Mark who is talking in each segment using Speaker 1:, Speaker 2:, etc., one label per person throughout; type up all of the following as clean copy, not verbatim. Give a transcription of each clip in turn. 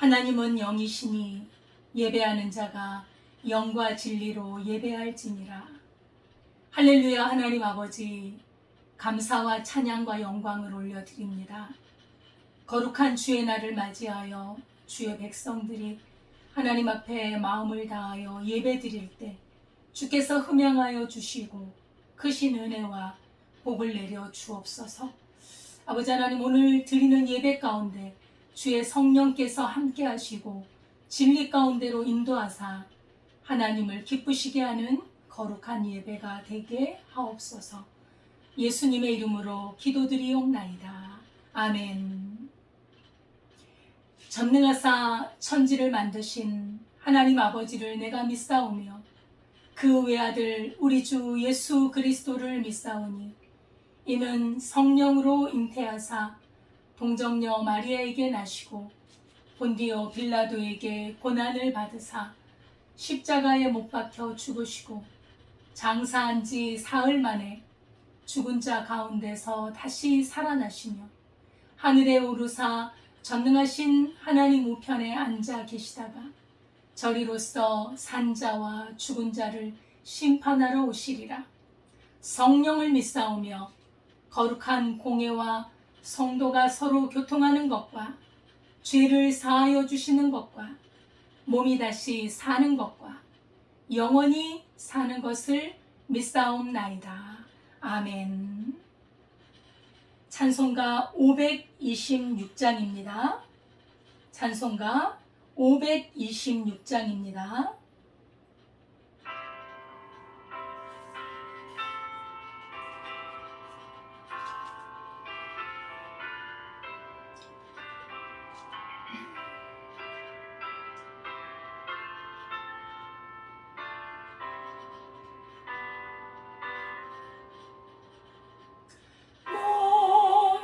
Speaker 1: 하나님은 영이시니 예배하는 자가 영과 진리로 예배할지니라. 할렐루야. 하나님 아버지, 감사와 찬양과 영광을 올려드립니다. 거룩한 주의 날을 맞이하여 주의 백성들이 하나님 앞에 마음을 다하여 예배드릴 때 주께서 흠양하여 주시고 크신 은혜와 복을 내려 주옵소서. 아버지 하나님, 오늘 드리는 예배 가운데 주의 성령께서 함께 하시고 진리 가운데로 인도하사 하나님을 기쁘시게 하는 거룩한 예배가 되게 하옵소서. 예수님의 이름으로 기도드리옵나이다. 아멘. 전능하사 천지를 만드신 하나님 아버지를 내가 믿사오며 그 외아들 우리 주 예수 그리스도를 믿사오니 이는 성령으로 잉태하사 동정녀 마리아에게 나시고 본디오 빌라도에게 고난을 받으사 십자가에 못 박혀 죽으시고 장사한 지 사흘 만에 죽은 자 가운데서 다시 살아나시며 하늘에 오르사 전능하신 하나님 우편에 앉아 계시다가 저리로서 산자와 죽은 자를 심판하러 오시리라. 성령을 믿사오며 거룩한 공회와 성도가 서로 교통하는 것과 죄를 사하여 주시는 것과 몸이 다시 사는 것과 영원히 사는 것을 믿사옵나이다. 아멘. 찬송가 526장입니다. 찬송가 526장입니다.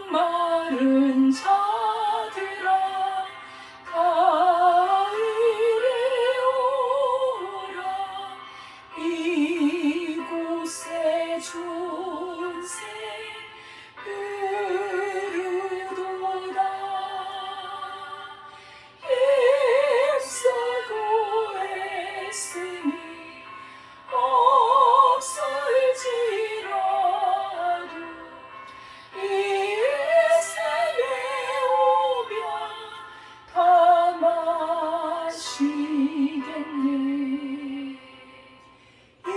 Speaker 1: 목마른 자들아 다 이리 오라. 이곳에 존새 흐르도다. 힘쓰고 애쓰니 없을지라도 이 샘에 오면 다 마시겠네. 이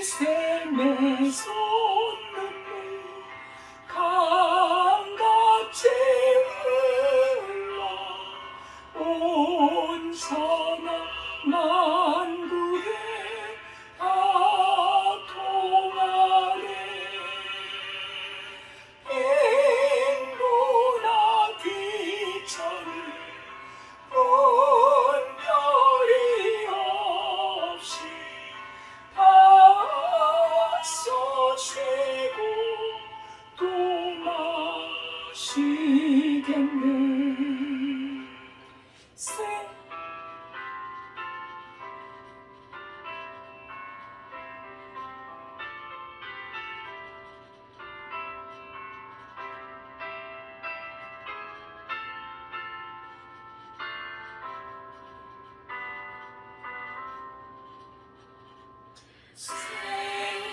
Speaker 1: 샘의 솟는물 강같이 흘러 온 천하 만국에 다 통하네. 인구나 기천을 분별이 없이 다 쏟치고 또 마시겠네.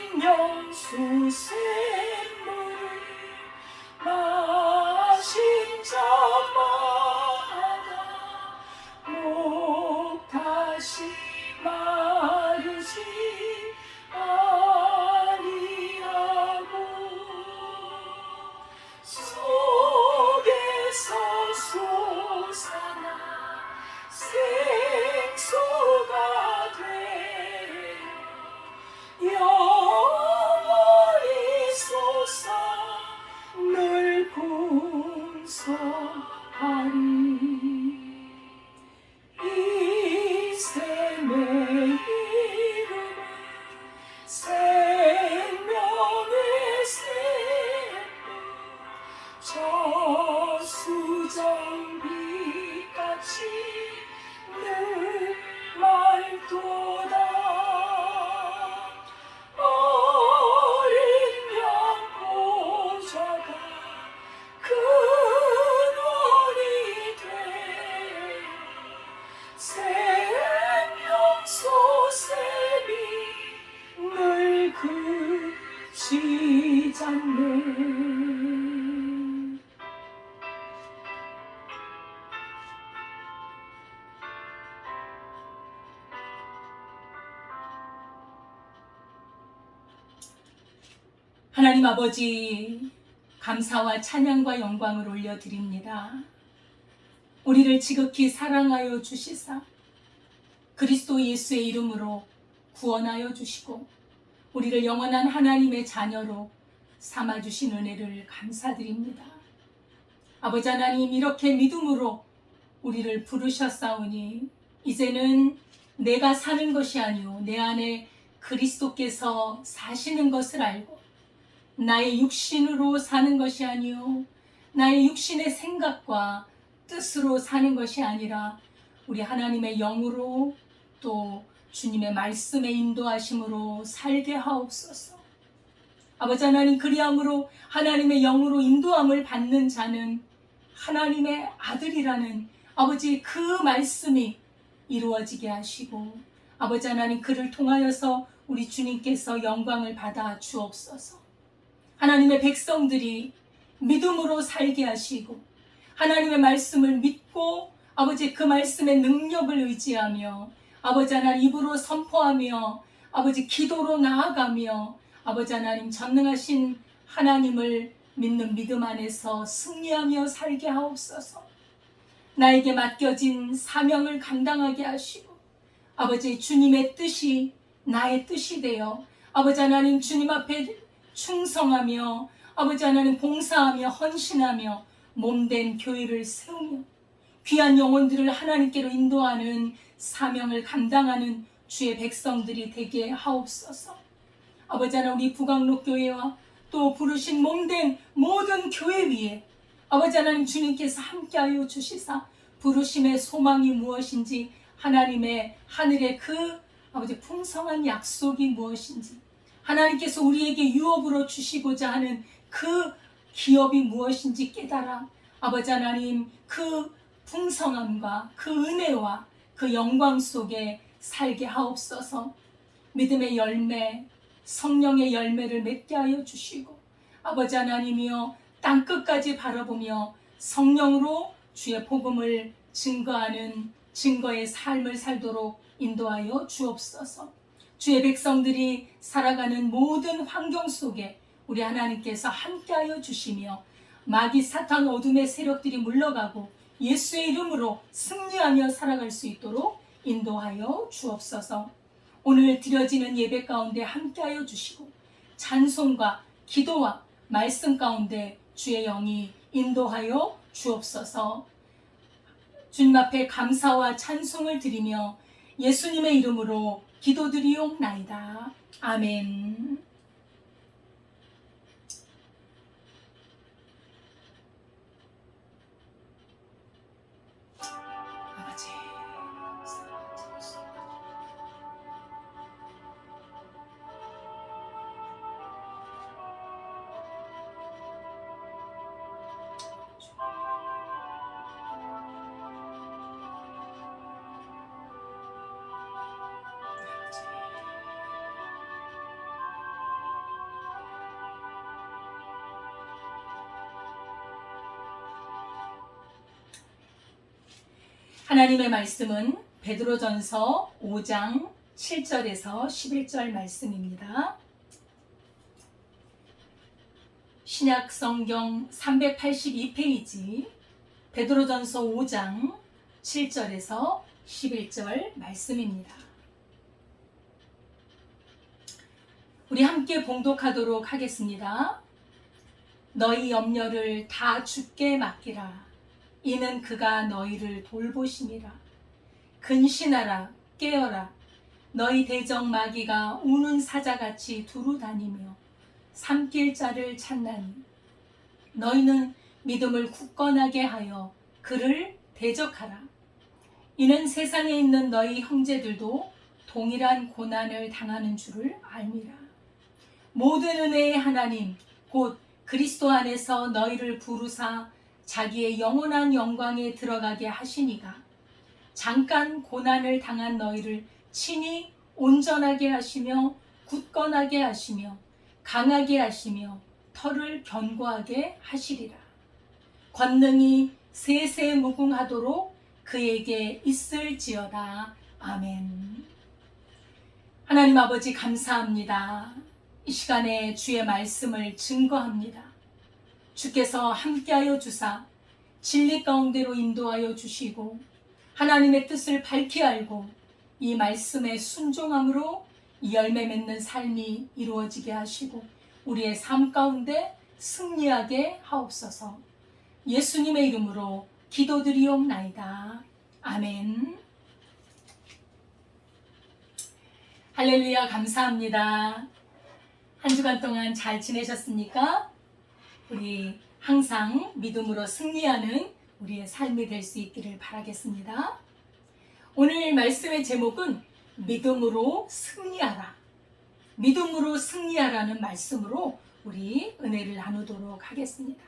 Speaker 1: 생명수 샘물을 마신 자마다 목 다시 마르지 아니하고 속에서 솟아나 생수가 되어 영원히 솟아 늘 풍성하리. 이 샘의 이름은 생명의 샘물 저수정빛같이 늘 맑도다. 어린 양 보좌가 근원이 되어
Speaker 2: 하나님 아버지, 감사와 찬양과 영광을 올려드립니다. 우리를 지극히 사랑하여 주시사 그리스도 예수의 이름으로 구원하여 주시고 우리를 영원한 하나님의 자녀로 삼아주신 은혜를 감사드립니다. 아버지 하나님, 이렇게 믿음으로 우리를 부르셨사오니 이제는 내가 사는 것이 아니오 내 안에 그리스도께서 사시는 것을 알고 나의 육신으로 사는 것이 아니오 나의 육신의 생각과 뜻으로 사는 것이 아니라 우리 하나님의 영으로 또 주님의 말씀의 인도하심으로 살게 하옵소서. 아버지 하나님, 그리함으로 하나님의 영으로 인도함을 받는 자는 하나님의 아들이라는 아버지 그 말씀이 이루어지게 하시고 아버지 하나님, 그를 통하여서 우리 주님께서 영광을 받아 주옵소서. 하나님의 백성들이 믿음으로 살게 하시고 하나님의 말씀을 믿고 아버지 그 말씀의 능력을 의지하며 아버지 하나님 입으로 선포하며 아버지 기도로 나아가며 아버지 하나님 전능하신 하나님을 믿는 믿음 안에서 승리하며 살게 하옵소서. 나에게 맡겨진 사명을 감당하게 하시고 아버지 주님의 뜻이 나의 뜻이 되어 아버지 하나님 주님 앞에 충성하며 아버지 하나님 봉사하며 헌신하며 몸된 교회를 세우며 귀한 영혼들을 하나님께로 인도하는 사명을 감당하는 주의 백성들이 되게 하옵소서. 아버지 하나님, 우리 북악록교회와 또 부르신 몸된 모든 교회 위에 아버지 하나님 주님께서 함께하여 주시사 부르심의 소망이 무엇인지 하나님의 하늘의 그 아버지 풍성한 약속이 무엇인지 하나님께서 우리에게 유업으로 주시고자 하는 그 기업이 무엇인지 깨달아 아버지 하나님 그 풍성함과 그 은혜와 그 영광 속에 살게 하옵소서. 믿음의 열매, 성령의 열매를 맺게 하여 주시고 아버지 하나님이여 땅끝까지 바라보며 성령으로 주의 복음을 증거하는 증거의 삶을 살도록 인도하여 주옵소서. 주의 백성들이 살아가는 모든 환경 속에 우리 하나님께서 함께하여 주시며 마귀 사탄 어둠의 세력들이 물러가고 예수의 이름으로 승리하며 살아갈 수 있도록 인도하여 주옵소서. 오늘 드려지는 예배 가운데 함께하여 주시고 찬송과 기도와 말씀 가운데 주의 영이 인도하여 주옵소서. 주님 앞에 감사와 찬송을 드리며 예수님의 이름으로 기도드리옵나이다. 아멘. 아버지, 하나님의 말씀은 베드로전서 5장 7절에서 11절 말씀입니다. 신약 성경 382페이지 베드로전서 5장 7절에서 11절 말씀입니다. 우리 함께 봉독하도록 하겠습니다. 너희 염려를 다 주께 맡기라. 이는 그가 너희를 돌보심이라. 근신하라, 깨어라. 너희 대적 마귀가 우는 사자같이 두루 다니며 삼킬 자를 찾나니 너희는 믿음을 굳건하게 하여 그를 대적하라. 이는 세상에 있는 너희 형제들도 동일한 고난을 당하는 줄을 알미라. 모든 은혜의 하나님 곧 그리스도 안에서 너희를 부르사 자기의 영원한 영광에 들어가게 하시니가 잠깐 고난을 당한 너희를 친히 온전하게 하시며 굳건하게 하시며 강하게 하시며 털을 견고하게 하시리라. 권능이 세세 무궁하도록 그에게 있을지어다. 아멘. 하나님 아버지 감사합니다. 이 시간에 주의 말씀을 증거합니다. 주께서 함께하여 주사 진리 가운데로 인도하여 주시고 하나님의 뜻을 밝히 알고 이 말씀에 순종함으로 열매 맺는 삶이 이루어지게 하시고 우리의 삶 가운데 승리하게 하옵소서. 예수님의 이름으로 기도드리옵나이다. 아멘. 할렐루야, 감사합니다. 한 주간 동안 잘 지내셨습니까? 우리 항상 믿음으로 승리하는 우리의 삶이 될 수 있기를 바라겠습니다. 오늘 말씀의 제목은 믿음으로 승리하라. 믿음으로 승리하라는 말씀으로 우리 은혜를 나누도록 하겠습니다.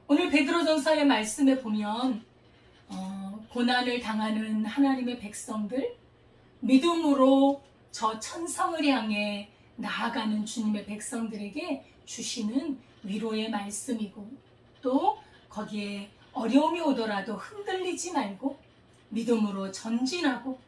Speaker 2: 오늘 베드로전서의 말씀에 보면 고난을 당하는 하나님의 백성들, 믿음으로 저 천성을 향해 나아가는 주님의 백성들에게 주시는 위로의 말씀이고, 또 거기에 어려움이 오더라도 흔들리지 말고 믿음으로 전진하고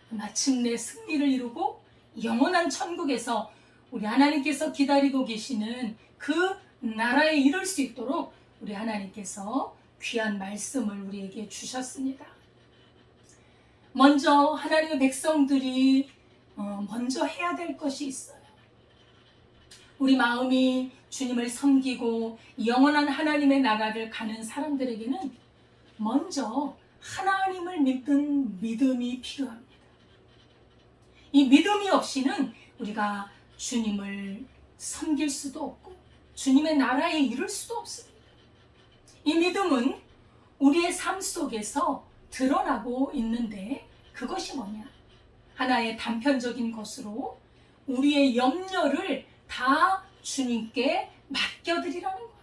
Speaker 2: 마침내 승리를 이루고 영원한 천국에서 우리 하나님께서 기다리고 계시는 그 나라에 이를 수 있도록 우리 하나님께서 귀한 말씀을 우리에게 주셨습니다. 먼저 하나님의 백성들이 먼저 해야 될 것이 있어요. 우리 마음이 주님을 섬기고 영원한 하나님의 나라를 가는 사람들에게는 먼저 하나님을 믿는 믿음이 필요합니다. 이 믿음이 없이는 우리가 주님을 섬길 수도 없고 주님의 나라에 이를 수도 없습니다. 이 믿음은 우리의 삶 속에서 드러나고 있는데 그것이 뭐냐? 하나의 단편적인 것으로 우리의 염려를 다 주님께 맡겨드리라는 거예요.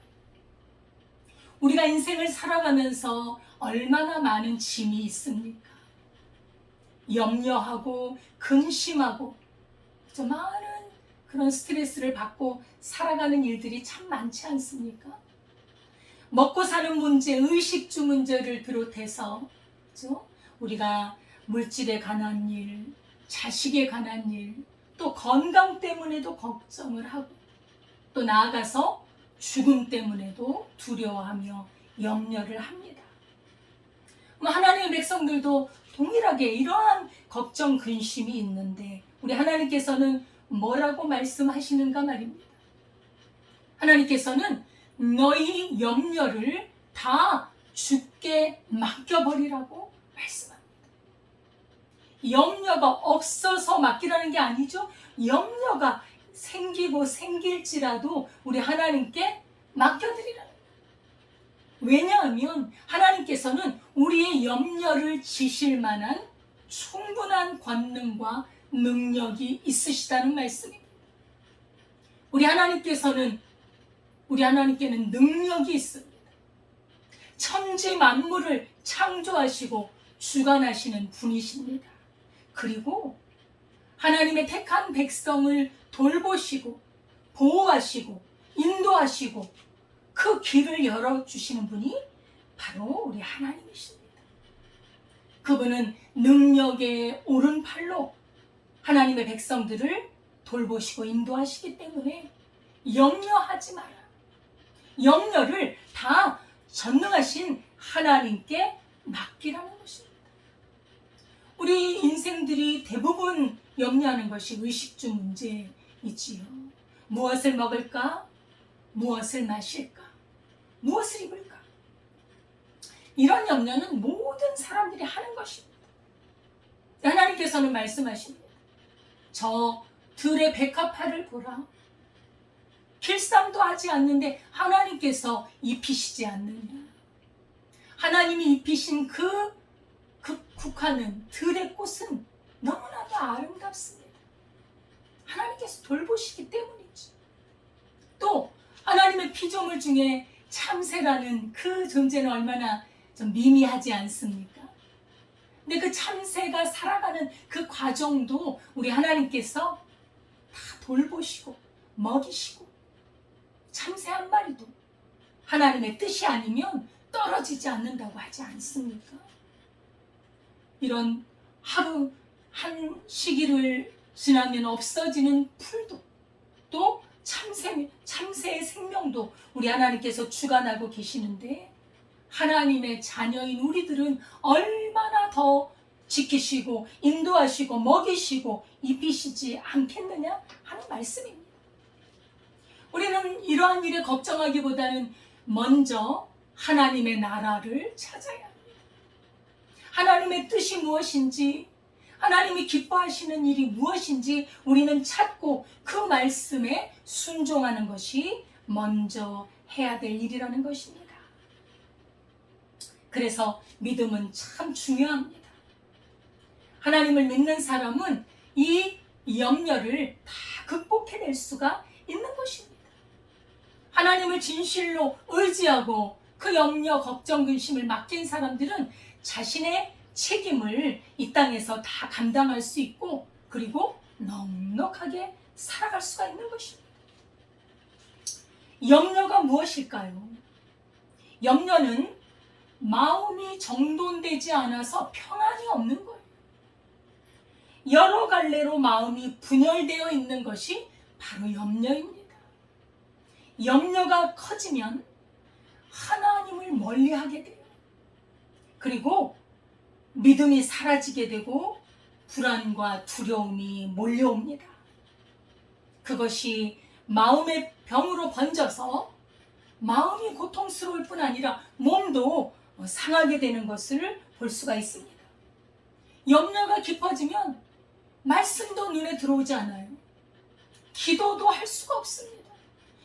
Speaker 2: 우리가 인생을 살아가면서 얼마나 많은 짐이 있습니까? 염려하고 근심하고 많은 그런 스트레스를 받고 살아가는 일들이 참 많지 않습니까? 먹고 사는 문제, 의식주 문제를 비롯해서 그렇죠? 우리가 물질에 관한 일, 자식에 관한 일, 또 건강 때문에도 걱정을 하고 또 나아가서 죽음 때문에도 두려워하며 염려를 합니다. 하나님의 백성들도 동일하게 이러한 걱정, 근심이 있는데 우리 하나님께서는 뭐라고 말씀하시는가 말입니다. 하나님께서는 너희 염려를 다 주께 맡겨버리라고 말씀합니다. 염려가 없어서 맡기라는 게 아니죠. 염려가 생기고 생길지라도 우리 하나님께 맡겨드리라는 거예요. 왜냐하면 하나님께서는 우리의 염려를 지실 만한 충분한 권능과 능력이 있으시다는 말씀입니다. 우리 하나님께는 능력이 있습니다. 천지 만물을 창조하시고 주관하시는 분이십니다. 그리고 하나님의 택한 백성을 돌보시고 보호하시고 인도하시고 그 길을 열어주시는 분이 바로 우리 하나님이십니다. 그분은 능력의 오른팔로 하나님의 백성들을 돌보시고 인도하시기 때문에 염려하지 마라. 염려를 다 전능하신 하나님께 맡기라는 것입니다. 우리 인생들이 대부분 염려하는 것이 의식주 문제이지요. 무엇을 먹을까? 무엇을 마실까? 무엇을 입을까? 이런 염려는 모든 사람들이 하는 것입니다. 하나님께서는 말씀하십니다. 저 들의 백합화를 보라. 길쌈도 하지 않는데 하나님께서 입히시지 않느냐. 하나님이 입히신 그 국화는 들의 꽃은 너무나도 아름답습니다. 하나님께서 돌보시기 때문이죠. 또 하나님의 피조물 중에 참새라는 그 존재는 얼마나 좀 미미하지 않습니까? 근데 그 참새가 살아가는 그 과정도 우리 하나님께서 다 돌보시고 먹이시고 참새 한 마리도 하나님의 뜻이 아니면 떨어지지 않는다고 하지 않습니까? 이런 하루 한 시기를 지나면 없어지는 풀도 또 참새의 생명도 우리 하나님께서 주관하고 계시는데 하나님의 자녀인 우리들은 얼마나 더 지키시고 인도하시고 먹이시고 입히시지 않겠느냐 하는 말씀입니다. 우리는 이러한 일에 걱정하기보다는 먼저 하나님의 나라를 찾아야 합니다. 하나님의 뜻이 무엇인지, 하나님이 기뻐하시는 일이 무엇인지 우리는 찾고 그 말씀에 순종하는 것이 먼저 해야 될 일이라는 것입니다. 그래서 믿음은 참 중요합니다. 하나님을 믿는 사람은 이 염려를 다 극복해낼 수가 있는 것입니다. 하나님을 진실로 의지하고 그 염려, 걱정, 근심을 맡긴 사람들은 자신의 책임을 이 땅에서 다 감당할 수 있고 그리고 넉넉하게 살아갈 수가 있는 것입니다. 염려가 무엇일까요? 염려는 마음이 정돈되지 않아서 평안이 없는 거예요. 여러 갈래로 마음이 분열되어 있는 것이 바로 염려입니다. 염려가 커지면 하나님을 멀리하게 돼요. 그리고 믿음이 사라지게 되고 불안과 두려움이 몰려옵니다. 그것이 마음의 병으로 번져서 마음이 고통스러울 뿐 아니라 몸도 상하게 되는 것을 볼 수가 있습니다. 염려가 깊어지면 말씀도 눈에 들어오지 않아요. 기도도 할 수가 없습니다.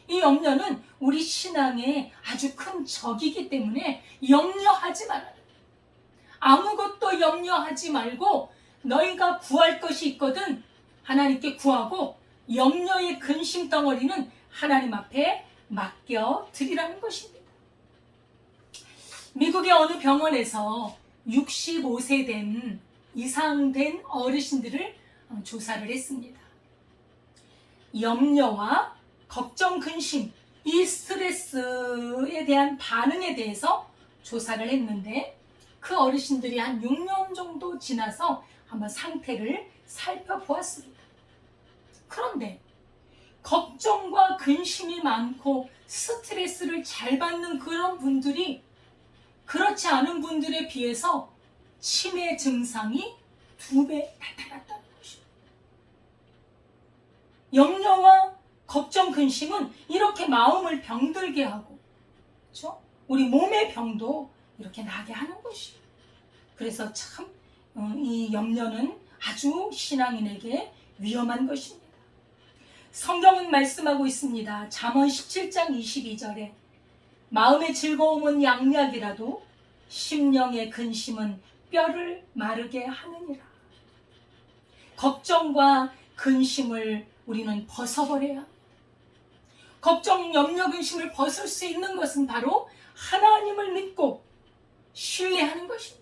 Speaker 2: 이 염려는 우리 신앙의 아주 큰 적이기 때문에 염려하지 말아요. 아무것도 염려하지 말고 너희가 구할 것이 있거든 하나님께 구하고 염려의 근심 덩어리는 하나님 앞에 맡겨드리라는 것입니다. 미국의 어느 병원에서 65세 이상 된 어르신들을 조사를 했습니다. 염려와 걱정, 근심, 이 스트레스에 대한 반응에 대해서 조사를 했는데 그 어르신들이 한 6년 정도 지나서 한번 상태를 살펴보았습니다. 그런데 걱정과 근심이 많고 스트레스를 잘 받는 그런 분들이 그렇지 않은 분들에 비해서 치매 증상이 2배 나타났다는 것입니다. 염려와 걱정, 근심은 이렇게 마음을 병들게 하고, 그렇죠? 우리 몸의 병도 이렇게 나게 하는 것이에요. 그래서 참 이 염려는 아주 신앙인에게 위험한 것입니다. 성경은 말씀하고 있습니다. 잠언 17장 22절에 마음의 즐거움은 양약이라도 심령의 근심은 뼈를 마르게 하느니라. 걱정과 근심을 우리는 벗어버려야 합니다. 걱정, 염려, 근심을 벗을 수 있는 것은 바로 하나님을 믿고 신뢰하는 것입니다.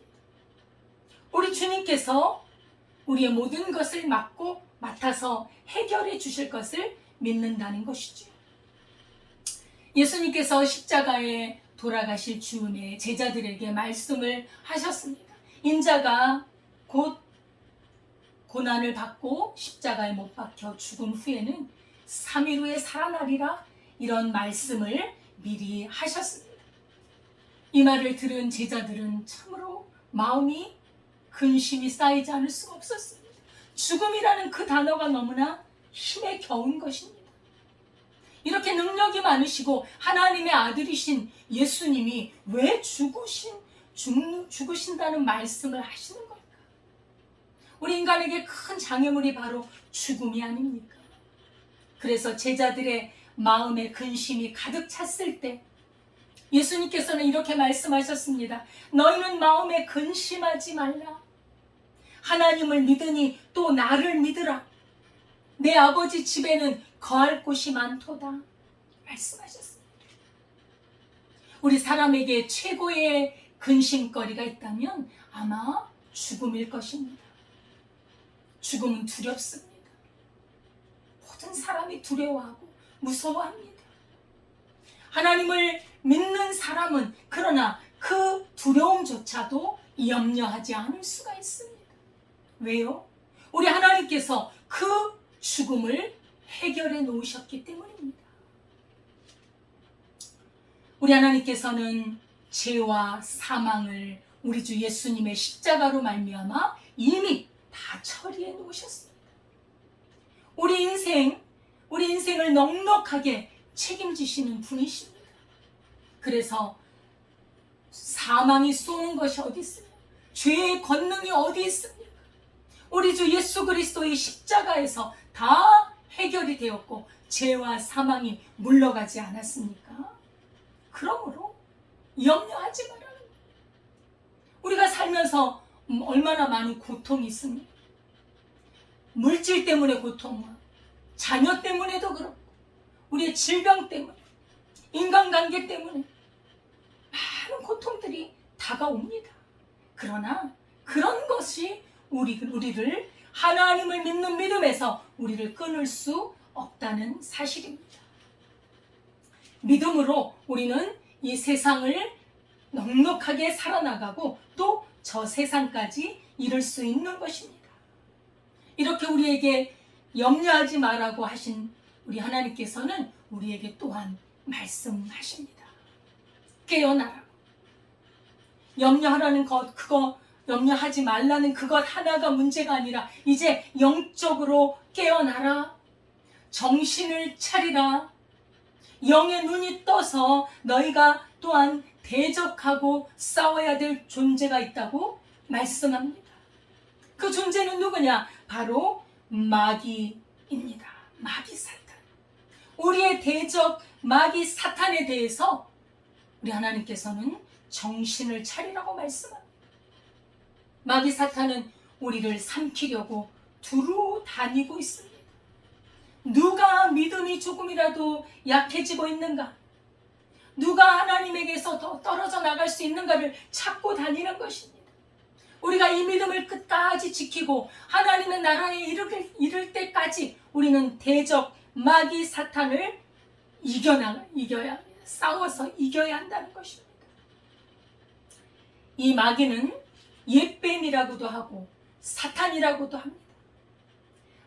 Speaker 2: 우리 주님께서 우리의 모든 것을 맡아서 해결해 주실 것을 믿는다는 것이죠. 예수님께서 십자가에 돌아가실 즈음에 제자들에게 말씀을 하셨습니다. 인자가 곧 고난을 받고 십자가에 못 박혀 죽은 후에는 3일 후에 살아나리라, 이런 말씀을 미리 하셨습니다. 이 말을 들은 제자들은 참으로 마음이 근심이 쌓이지 않을 수가 없었습니다. 죽음이라는 그 단어가 너무나 힘에 겨운 것입니다. 이렇게 능력이 많으시고 하나님의 아들이신 예수님이 왜 죽으신다는 말씀을 하시는 걸까? 우리 인간에게 큰 장애물이 바로 죽음이 아닙니까? 그래서 제자들의 마음에 근심이 가득 찼을 때 예수님께서는 이렇게 말씀하셨습니다. 너희는 마음에 근심하지 말라. 하나님을 믿으니 또 나를 믿으라. 내 아버지 집에는 거할 곳이 많도다. 말씀하셨습니다. 우리 사람에게 최고의 근심거리가 있다면 아마 죽음일 것입니다. 죽음은 두렵습니다. 모든 사람이 두려워하고 무서워합니다. 하나님을 믿는 사람은 그러나 그 두려움조차도 염려하지 않을 수가 있습니다. 왜요? 우리 하나님께서 그 죽음을 해결해 놓으셨기 때문입니다. 우리 하나님께서는 죄와 사망을 우리 주 예수님의 십자가로 말미암아 이미 다 처리해 놓으셨습니다. 우리 인생을 넉넉하게 책임지시는 분이십니다. 그래서 사망이 쏘는 것이 어디 있습니까? 죄의 권능이 어디 있습니까? 우리 주 예수 그리스도의 십자가에서 다 해결이 되었고 죄와 사망이 물러가지 않았습니까? 그러므로 염려하지 말아요. 우리가 살면서 얼마나 많은 고통이 있습니까? 물질 때문에 고통과 자녀 때문에도 그렇고 우리의 질병 때문에 인간관계 때문에 많은 고통들이 다가옵니다. 그러나 그런 것이 우리를 하나님을 믿는 믿음에서 우리를 끊을 수 없다는 사실입니다. 믿음으로 우리는 이 세상을 넉넉하게 살아나가고 또 저 세상까지 이룰 수 있는 것입니다. 이렇게 우리에게 염려하지 말라고 하신 우리 하나님께서는 우리에게 또한 말씀하십니다. 깨어나라고. 염려하라는 것, 염려하지 말라는 그것 하나가 문제가 아니라 이제 영적으로 깨어나라. 정신을 차리라. 영의 눈이 떠서 너희가 또한 대적하고 싸워야 될 존재가 있다고 말씀합니다. 그 존재는 누구냐? 바로 마귀입니다. 마귀 사탄. 우리의 대적 마귀 사탄에 대해서 우리 하나님께서는 정신을 차리라고 말씀합니다. 마귀 사탄은 우리를 삼키려고 두루 다니고 있습니다. 누가 믿음이 조금이라도 약해지고 있는가? 누가 하나님에게서 더 떨어져 나갈 수 있는가를 찾고 다니는 것입니다. 우리가 이 믿음을 끝까지 지키고 하나님의 나라에 이를 때까지 우리는 대적 마귀 사탄을 이겨야 합니다. 싸워서 이겨야 한다는 것입니다. 이 마귀는 옛뱀이라고도 하고 사탄이라고도 합니다.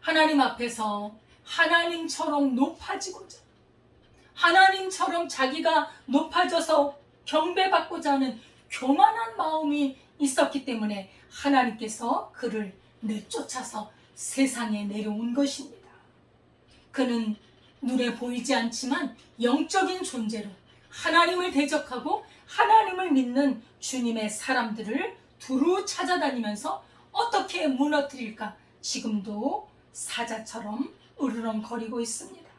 Speaker 2: 하나님 앞에서 하나님처럼 높아지고자, 하나님처럼 자기가 높아져서 경배받고자 하는 교만한 마음이 있었기 때문에 하나님께서 그를 내쫓아서 세상에 내려온 것입니다. 그는 눈에 보이지 않지만 영적인 존재로 하나님을 대적하고 하나님을 믿는 주님의 사람들을 두루 찾아다니면서 어떻게 무너뜨릴까 지금도 사자처럼 으르렁거리고 있습니다.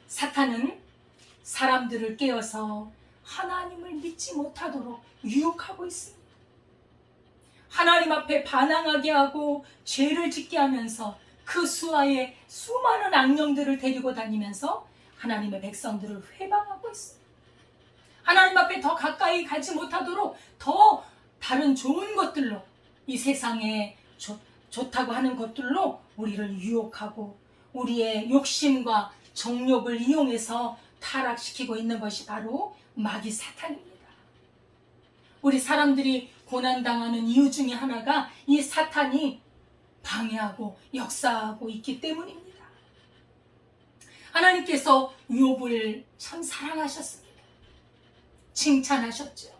Speaker 2: 사탄은 사람들을 깨어서 하나님을 믿지 못하도록 유혹하고 있습니다. 하나님 앞에 반항하게 하고 죄를 짓게 하면서 그 수하에 수많은 악령들을 데리고 다니면서 하나님의 백성들을 회방하고 있습니다. 하나님 앞에 더 가까이 가지 못하도록 더 다른 좋은 것들로 이 세상에 좋다고 하는 것들로 우리를 유혹하고 우리의 욕심과 정욕을 이용해서 타락시키고 있는 것이 바로 마귀 사탄입니다. 우리 사람들이 고난당하는 이유 중에 하나가 이 사탄이 방해하고 역사하고 있기 때문입니다. 하나님께서 욥을 참 사랑하셨습니다. 칭찬하셨죠.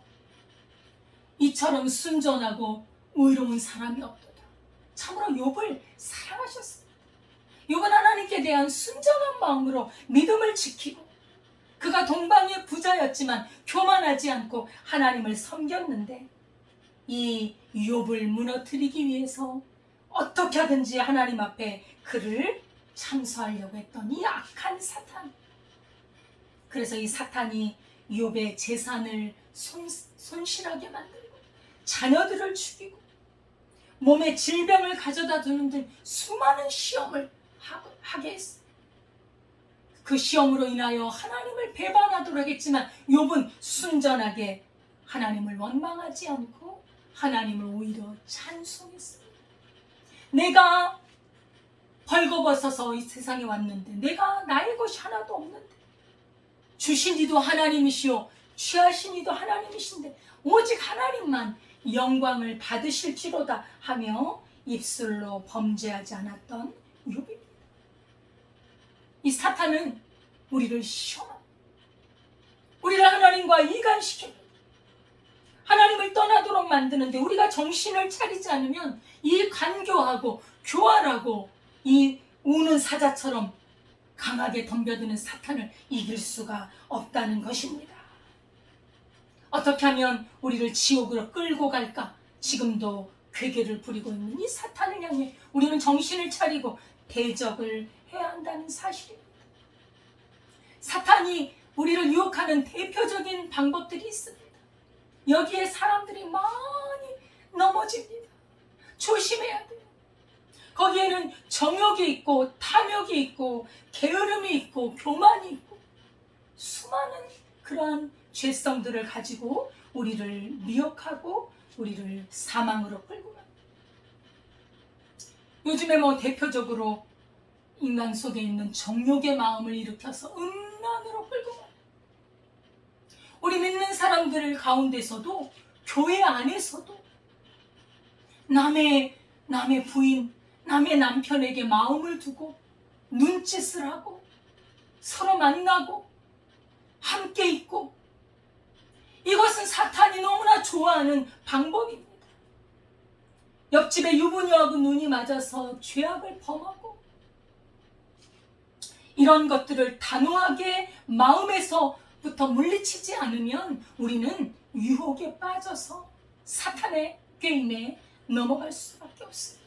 Speaker 2: 이처럼 순전하고 의로운 사람이 없도다. 참으로 욥을 사랑하셨습니다. 욥은 하나님께 대한 순전한 마음으로 믿음을 지키고 그가 동방의 부자였지만 교만하지 않고 하나님을 섬겼는데 이 욥을 무너뜨리기 위해서 어떻게 하든지 하나님 앞에 그를 참수하려고 했던 이 악한 사탄. 그래서 이 사탄이 욥의 재산을 손실하게 만들고 자녀들을 죽이고 몸에 질병을 가져다 두는 등 수많은 시험을 하게 했습니다. 그 시험으로 인하여 하나님을 배반하도록 하겠지만 욥은 순전하게 하나님을 원망하지 않고 하나님을 오히려 찬송했습니다. 내가 벌거벗어서 이 세상에 왔는데 내가 나의 것이 하나도 없는데 주신 이도 하나님이시오 취하신 이도 하나님이신데 오직 하나님만 영광을 받으실지로다 하며 입술로 범죄하지 않았던 욥입니다. 이 사탄은 우리를 시험합니다. 우리를 하나님과 이간시켜 하나님을 떠나도록 만드는데, 우리가 정신을 차리지 않으면 이 간교하고 교활하고 이 우는 사자처럼 강하게 덤벼드는 사탄을 이길 수가 없다는 것입니다. 어떻게 하면 우리를 지옥으로 끌고 갈까? 지금도 괴계를 부리고 있는 이 사탄을 향해 우리는 정신을 차리고 대적을 해야 한다는 사실입니다. 사탄이 우리를 유혹하는 대표적인 방법들이 있습니다. 여기에 사람들이 많이 넘어집니다. 조심해야 돼요. 거기에는 정욕이 있고 탐욕이 있고 게으름이 있고 교만이 있고 수많은 그러한 죄성들을 가지고 우리를 미혹하고 우리를 사망으로 끌고 갑니다. 요즘에 대표적으로 인간 속에 있는 정욕의 마음을 일으켜서 음란으로 끌고 가요. 우리 믿는 사람들 가운데서도, 교회 안에서도 남의 부인, 남의 남편에게 마음을 두고 눈짓을 하고 서로 만나고 함께 있고, 이것은 사탄이 너무나 좋아하는 방법입니다. 옆집의 유부녀하고 눈이 맞아서 죄악을 범하고, 이런 것들을 단호하게 마음에서부터 물리치지 않으면 우리는 유혹에 빠져서 사탄의 게임에 넘어갈 수밖에 없습니다.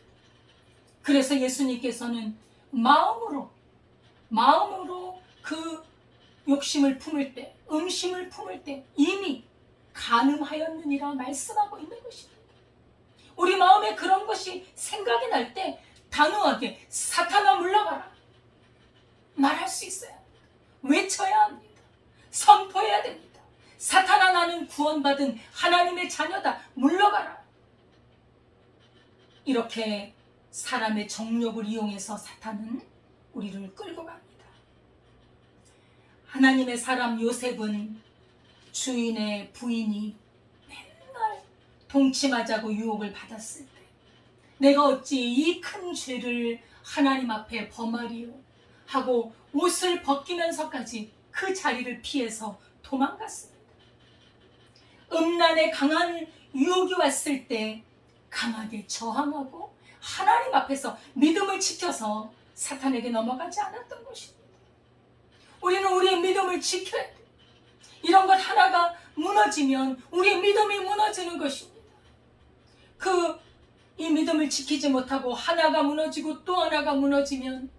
Speaker 2: 그래서 예수님께서는 마음으로 그 욕심을 품을 때, 음심을 품을 때 이미 간음하였느니라 말씀하고 있는 것입니다. 우리 마음에 그런 것이 생각이 날 때 단호하게 사탄아 물러가라 말할 수 있어야 합니다. 외쳐야 합니다. 선포해야 됩니다. 사탄아, 나는 구원받은 하나님의 자녀다, 물러가라. 이렇게 사람의 정욕을 이용해서 사탄은 우리를 끌고 갑니다. 하나님의 사람 요셉은 주인의 부인이 맨날 동침하자고 유혹을 받았을 때, 내가 어찌 이 큰 죄를 하나님 앞에 범하리요 하고 옷을 벗기면서까지 그 자리를 피해서 도망갔습니다. 음란의 강한 유혹이 왔을 때 강하게 저항하고 하나님 앞에서 믿음을 지켜서 사탄에게 넘어가지 않았던 것입니다. 우리는 우리의 믿음을 지켜야 돼요. 이런 것 하나가 무너지면 우리의 믿음이 무너지는 것입니다. 이 믿음을 지키지 못하고 하나가 무너지고 또 하나가 무너지면,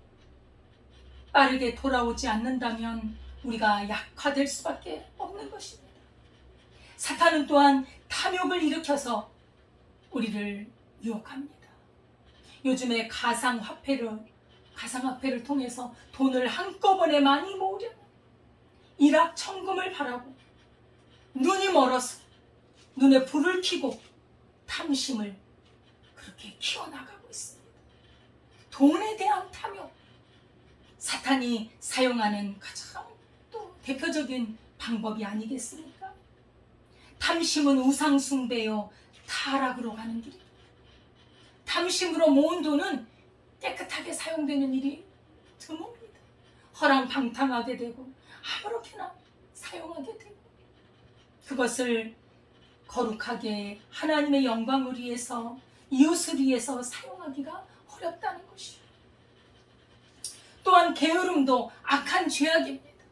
Speaker 2: 빠르게 돌아오지 않는다면 우리가 약화될 수밖에 없는 것입니다. 사탄은 또한 탐욕을 일으켜서 우리를 유혹합니다. 요즘에 가상화폐를 통해서 돈을 한꺼번에 많이 모으려면 일확천금을 바라고 눈이 멀어서 눈에 불을 켜고 탐심을 그렇게 키워나가고 있습니다. 돈에 대한 탐욕, 사탄이 사용하는 가장 또 대표적인 방법이 아니겠습니까? 탐심은 우상숭배요 타락으로 가는 길입니다. 탐심으로 모은 돈은 깨끗하게 사용되는 일이 드뭅니다. 허랑방탕하게 되고 아무렇게나 사용하게 되고, 그것을 거룩하게 하나님의 영광을 위해서, 이웃을 위해서 사용하기가 어렵다는 것이죠. 또한 게으름도 악한 죄악입니다.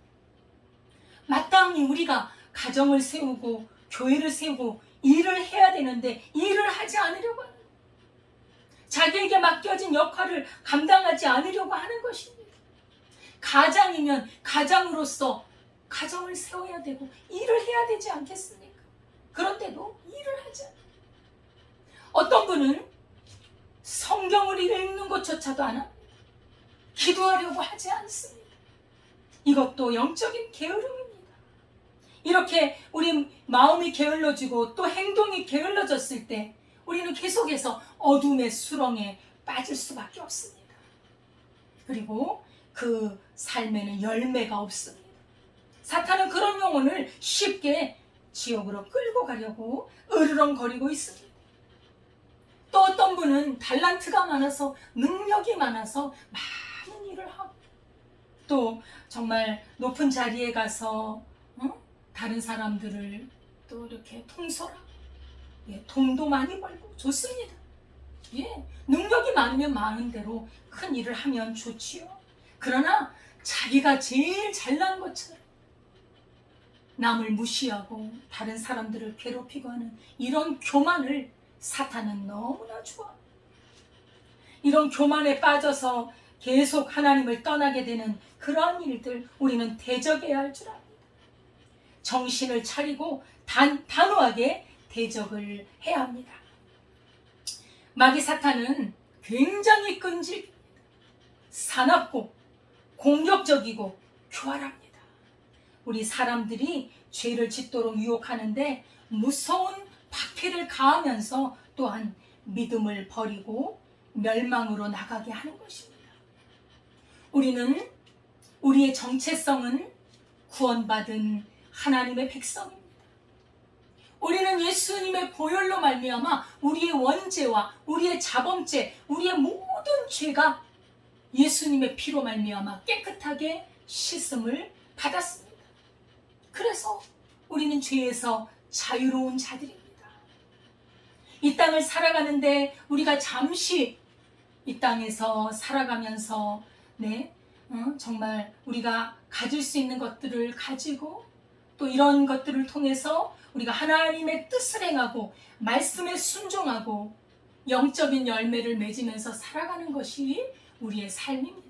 Speaker 2: 마땅히 우리가 가정을 세우고 교회를 세우고 일을 해야 되는데 일을 하지 않으려고 하는, 자기에게 맡겨진 역할을 감당하지 않으려고 하는 것입니다. 가장이면 가장으로서 가정을 세워야 되고 일을 해야 되지 않겠습니까? 그런데도 일을 하지 않아요. 어떤 분은 성경을 읽는 것조차도 안 합니다. 기도하려고 하지 않습니다. 이것도 영적인 게으름입니다. 이렇게 우리 마음이 게을러지고 또 행동이 게을러졌을 때 우리는 계속해서 어둠의 수렁에 빠질 수밖에 없습니다. 그리고 그 삶에는 열매가 없습니다. 사탄은 그런 영혼을 쉽게 지옥으로 끌고 가려고 으르렁거리고 있습니다. 또 어떤 분은 달란트가 많아서 능력이 많아서 많은 일을 하고 또 정말 높은 자리에 가서 다른 사람들을 또 이렇게 통솔하고, 예, 돈도 많이 벌고 좋습니다. 예, 능력이 많으면 많은 대로 큰 일을 하면 좋지요. 그러나 자기가 제일 잘난 것처럼 남을 무시하고 다른 사람들을 괴롭히고 하는 이런 교만을 사탄은 너무나 좋아합니다. 이런 교만에 빠져서 계속 하나님을 떠나게 되는 그러한 일들 우리는 대적해야 할 줄 압니다. 정신을 차리고 단호하게 대적을 해야 합니다. 마귀 사탄은 굉장히 끈질깁니다. 사납고 공격적이고 교활합니다. 우리 사람들이 죄를 짓도록 유혹하는데 무서운 박해를 가하면서 또한 믿음을 버리고 멸망으로 나가게 하는 것입니다. 우리는 우리의 정체성은 구원받은 하나님의 백성입니다. 우리는 예수님의 보혈로 말미암아 우리의 원죄와 우리의 자범죄, 우리의 모든 죄가 예수님의 피로 말미암아 깨끗하게 씻음을 받았습니다. 그래서 우리는 죄에서 자유로운 자들입니다. 이 땅을 살아가는데 우리가 잠시 이 땅에서 살아가면서 정말 우리가 가질 수 있는 것들을 가지고 또 이런 것들을 통해서 우리가 하나님의 뜻을 행하고 말씀에 순종하고 영적인 열매를 맺으면서 살아가는 것이 우리의 삶입니다.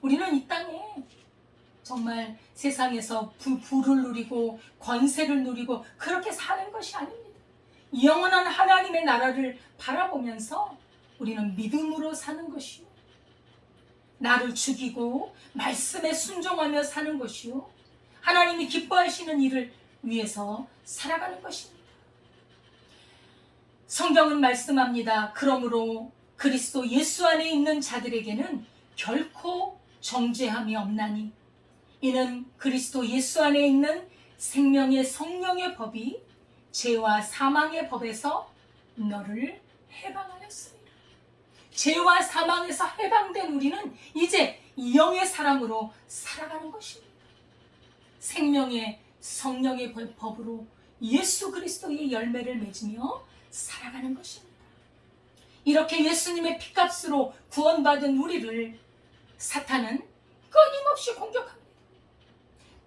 Speaker 2: 우리는 이 땅에 정말 세상에서 부를 누리고 권세를 누리고 그렇게 사는 것이 아닙니다. 영원한 하나님의 나라를 바라보면서 우리는 믿음으로 사는 것이요, 나를 죽이고 말씀에 순종하며 사는 것이요, 하나님이 기뻐하시는 일을 위해서 살아가는 것입니다. 성경은 말씀합니다. 그러므로 그리스도 예수 안에 있는 자들에게는 결코 정죄함이 없나니 이는 그리스도 예수 안에 있는 생명의 성령의 법이 죄와 사망의 법에서 너를 해방하였습니다. 죄와 사망에서 해방된 우리는 이제 영의 사람으로 살아가는 것입니다. 생명의 성령의 법으로 예수 그리스도의 열매를 맺으며 살아가는 것입니다. 이렇게 예수님의 피값으로 구원받은 우리를 사탄은 끊임없이 공격합니다.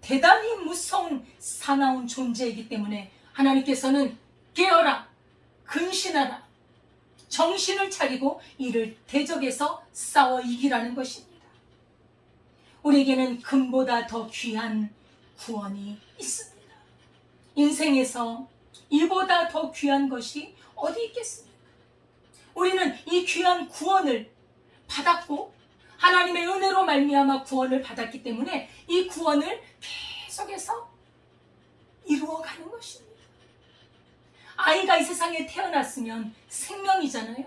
Speaker 2: 대단히 무서운 사나운 존재이기 때문에 하나님께서는 깨어라, 근신하라, 정신을 차리고 이를 대적해서 싸워 이기라는 것입니다. 우리에게는 금보다 더 귀한 구원이 있습니다. 인생에서 이보다 더 귀한 것이 어디 있겠습니까? 우리는 이 귀한 구원을 받았고 하나님의 은혜로 말미암아 구원을 받았기 때문에 이 구원을 계속해서 이루어가는 것입니다. 아이가 이 세상에 태어났으면 생명이잖아요.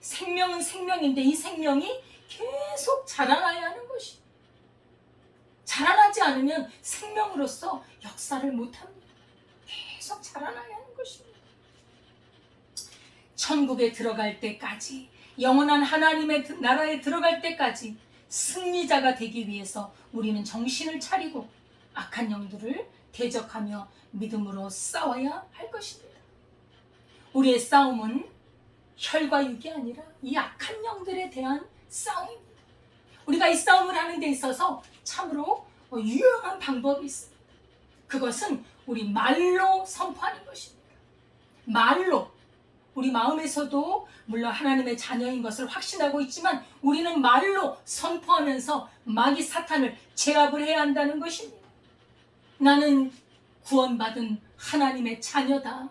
Speaker 2: 생명은 생명인데 이 생명이 계속 자라나야 하는 것입니다. 자라나지 않으면 생명으로서 역사를 못합니다. 계속 자라나야 하는 것입니다. 천국에 들어갈 때까지, 영원한 하나님의 나라에 들어갈 때까지 승리자가 되기 위해서 우리는 정신을 차리고 악한 영들을 대적하며 믿음으로 싸워야 할 것입니다. 우리의 싸움은 혈과 육이 아니라 이 악한 영들에 대한 싸움입니다. 우리가 이 싸움을 하는 데 있어서 참으로 유용한 방법이 있습니다. 그것은 우리 말로 선포하는 것입니다. 말로 우리 마음에서도 물론 하나님의 자녀인 것을 확신하고 있지만 우리는 말로 선포하면서 마귀 사탄을 제압을 해야 한다는 것입니다. 나는 구원받은 하나님의 자녀다.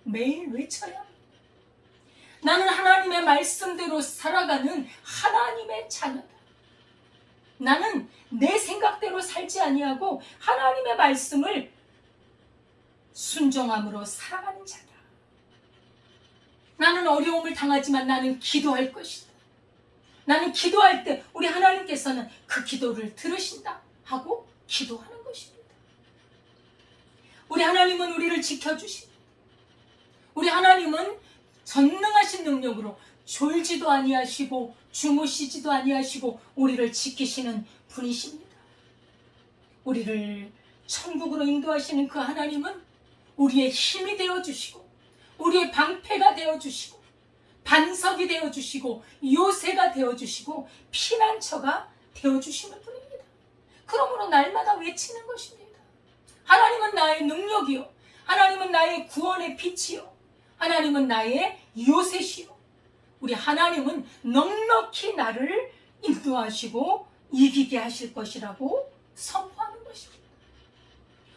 Speaker 2: 매일 외쳐야 합니다. 나는 하나님의 말씀대로 살아가는 하나님의 자녀다. 나는 내 생각대로 살지 아니하고 하나님의 말씀을 순종함으로 살아가는 자다. 나는 어려움을 당하지만 나는 기도할 것이다. 나는 기도할 때 우리 하나님께서는 그 기도를 들으신다 하고 기도하는 것입니다. 우리 하나님은 우리를 지켜주십니다. 우리 하나님은 전능하신 능력으로 졸지도 아니하시고 주무시지도 아니하시고 우리를 지키시는 분이십니다. 우리를 천국으로 인도하시는 그 하나님은 우리의 힘이 되어주시고 우리의 방패가 되어주시고 반석이 되어주시고 요새가 되어주시고 피난처가 되어주시는 분입니다. 그러므로 날마다 외치는 것입니다. 하나님은 나의 능력이요, 하나님은 나의 구원의 빛이요, 하나님은 나의 요새시요. 우리 하나님은 넉넉히 나를 인도하시고 이기게 하실 것이라고 선포하는 것입니다.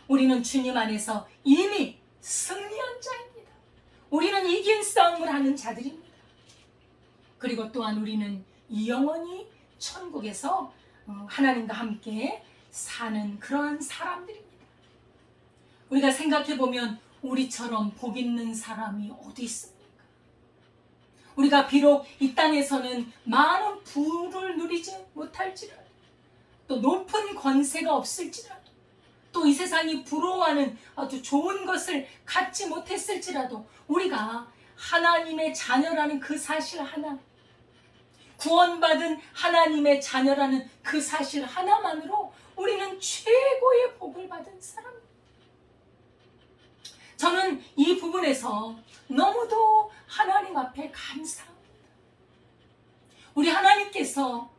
Speaker 2: 우리는 주님 안에서 이미 승리한 자입니다. 우리는 이긴 싸움을 하는 자들입니다. 그리고 또한 우리는 영원히 천국에서 하나님과 함께 사는 그런 사람들입니다. 우리가 생각해보면 우리처럼 복 있는 사람이 어디 있습니까? 우리가 비록 이 땅에서는 많은 부를 누리지 못할지라도, 또 높은 권세가 없을지라도, 또 이 세상이 부러워하는 아주 좋은 것을 갖지 못했을지라도 우리가 하나님의 자녀라는 그 사실 하나, 구원받은 하나님의 자녀라는 그 사실 하나만으로 우리는 최고의 복을 받은 사람입니다. 저는 이 부분에서 너무도 하나님 앞에 감사합니다. 우리 하나님께서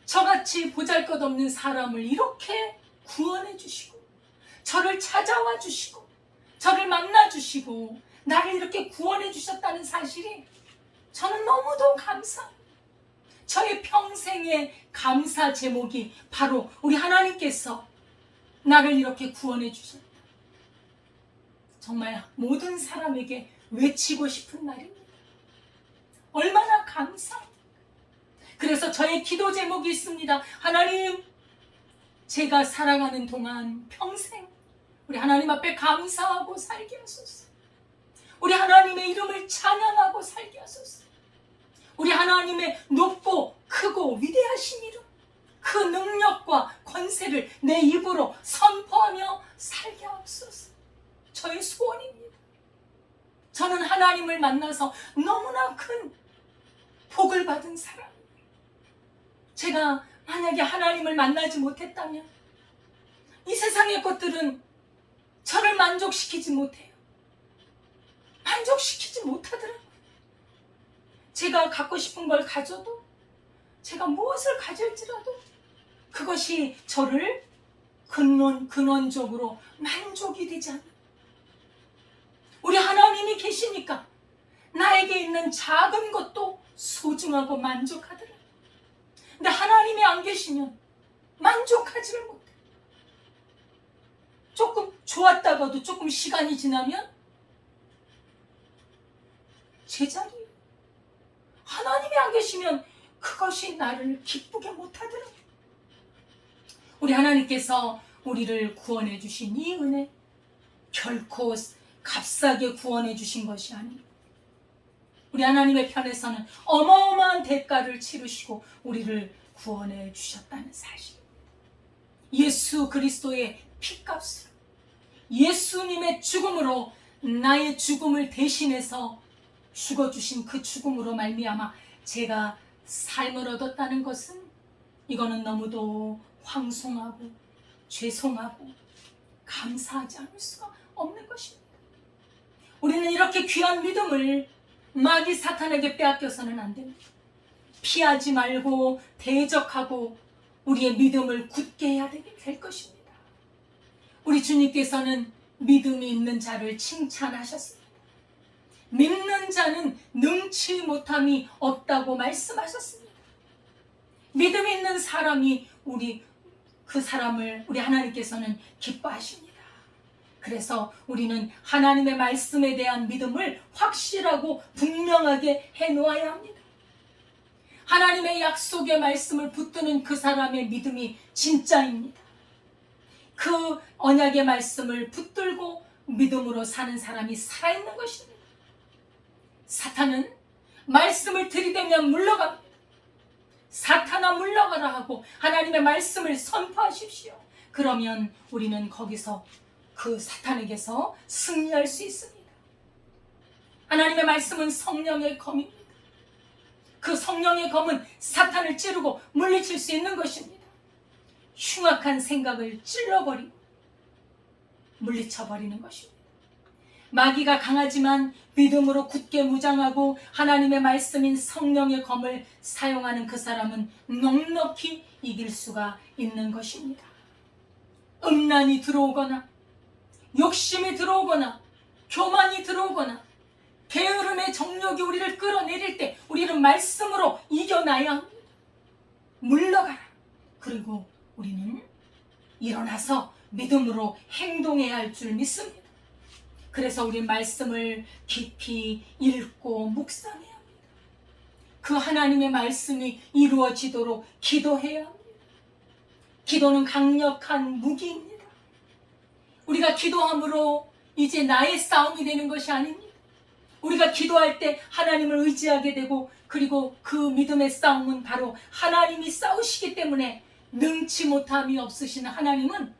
Speaker 2: 저같이 보잘것없는 사람을 이렇게 구원해 주시고 저를 찾아와 주시고 저를 만나 주시고 나를 이렇게 구원해 주셨다는 사실이 저는 너무도 감사합니다. 저의 평생의 감사 제목이 바로 우리 하나님께서 나를 이렇게 구원해 주셨다. 정말 모든 사람에게 외치고 싶은 말입니다. 얼마나 감사합니까? 그래서 저의 기도 제목이 있습니다. 하나님, 제가 살아가는 동안 평생 우리 하나님 앞에 감사하고 살게 하소서. 우리 하나님의 이름을 찬양하고 살게 하소서. 우리 하나님의 높고 크고 위대하신 이름, 그 능력과 권세를 내 입으로 선포하며 살게 하옵소서. 저의 소원입니다. 저는 하나님을 만나서 너무나 큰 복을 받은 사람입니다. 제가 만약에 하나님을 만나지 못했다면 이 세상의 것들은 저를 만족시키지 못해요. 만족시키지 못하더라고요. 제가 갖고 싶은 걸 가져도, 제가 무엇을 가질지라도 그것이 저를 근원적으로 만족이 되지 않아요. 우리 하나님이 계시니까 나에게 있는 작은 것도 소중하고 만족하더라고요. 근데 하나님이 안 계시면 만족하지를 못해요. 조금 좋았다가도 조금 시간이 지나면 제자리예요. 하나님이 안 계시면 그것이 나를 기쁘게 못하더라고요. 우리 하나님께서 우리를 구원해 주신 이 은혜, 결코 값싸게 구원해 주신 것이 아닙니다. 우리 하나님의 편에서는 어마어마한 대가를 치르시고 우리를 구원해 주셨다는 사실입니다. 예수 그리스도의 피값으로, 예수님의 죽음으로 나의 죽음을 대신해서 죽어주신 그 죽음으로 말미암아 제가 삶을 얻었다는 것은 이거는 너무도 황송하고 죄송하고 감사하지 않을 수가 없는 것입니다. 우리는 이렇게 귀한 믿음을 마귀 사탄에게 빼앗겨서는 안 됩니다. 피하지 말고 대적하고 우리의 믿음을 굳게 해야 될 것입니다. 우리 주님께서는 믿음이 있는 자를 칭찬하셨습니다. 믿는 자는 능치 못함이 없다고 말씀하셨습니다. 믿음이 있는 사람이 그 사람을 우리 하나님께서는 기뻐하십니다. 그래서 우리는 하나님의 말씀에 대한 믿음을 확실하고 분명하게 해놓아야 합니다. 하나님의 약속의 말씀을 붙드는 그 사람의 믿음이 진짜입니다. 그 언약의 말씀을 붙들고 믿음으로 사는 사람이 살아있는 것입니다. 사탄은 말씀을 들이대면 물러갑니다. 사탄아 물러가라 하고 하나님의 말씀을 선포하십시오. 그러면 우리는 거기서 그 사탄에게서 승리할 수 있습니다. 하나님의 말씀은 성령의 검입니다. 그 성령의 검은 사탄을 찌르고 물리칠 수 있는 것입니다. 흉악한 생각을 찔러버리고 물리쳐버리는 것입니다. 마귀가 강하지만 믿음으로 굳게 무장하고 하나님의 말씀인 성령의 검을 사용하는 그 사람은 넉넉히 이길 수가 있는 것입니다. 음란이 들어오거나 욕심이 들어오거나 교만이 들어오거나 게으름의 정욕이 우리를 끌어내릴 때 우리는 말씀으로 이겨나야 합니다. 물러가라. 그리고 우리는 일어나서 믿음으로 행동해야 할 줄 믿습니다. 그래서 우리 말씀을 깊이 읽고 묵상해야 합니다. 그 하나님의 말씀이 이루어지도록 기도해야 합니다. 기도는 강력한 무기입니다. 우리가 기도함으로 이제 나의 싸움이 되는 것이 아닙니다. 우리가 기도할 때 하나님을 의지하게 되고 그리고 그 믿음의 싸움은 바로 하나님이 싸우시기 때문에 능치 못함이 없으신 하나님은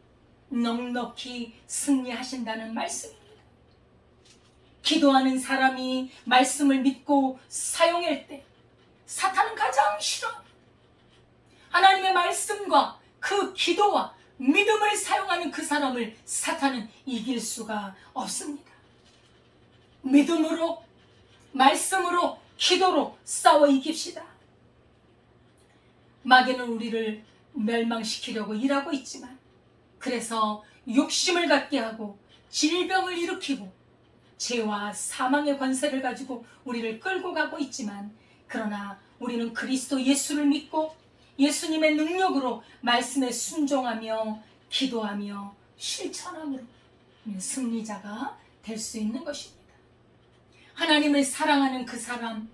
Speaker 2: 넉넉히 승리하신다는 말씀입니다. 기도하는 사람이 말씀을 믿고 사용할 때 사탄은 가장 싫어합니다. 하나님의 말씀과 그 기도와 믿음을 사용하는 그 사람을 사탄은 이길 수가 없습니다. 믿음으로, 말씀으로, 기도로 싸워 이깁시다. 마귀는 우리를 멸망시키려고 일하고 있지만 그래서 욕심을 갖게 하고 질병을 일으키고 죄와 사망의 권세를 가지고 우리를 끌고 가고 있지만 그러나 우리는 그리스도 예수를 믿고 예수님의 능력으로 말씀에 순종하며 기도하며 실천함으로 승리자가 될 수 있는 것입니다. 하나님을 사랑하는 그 사람,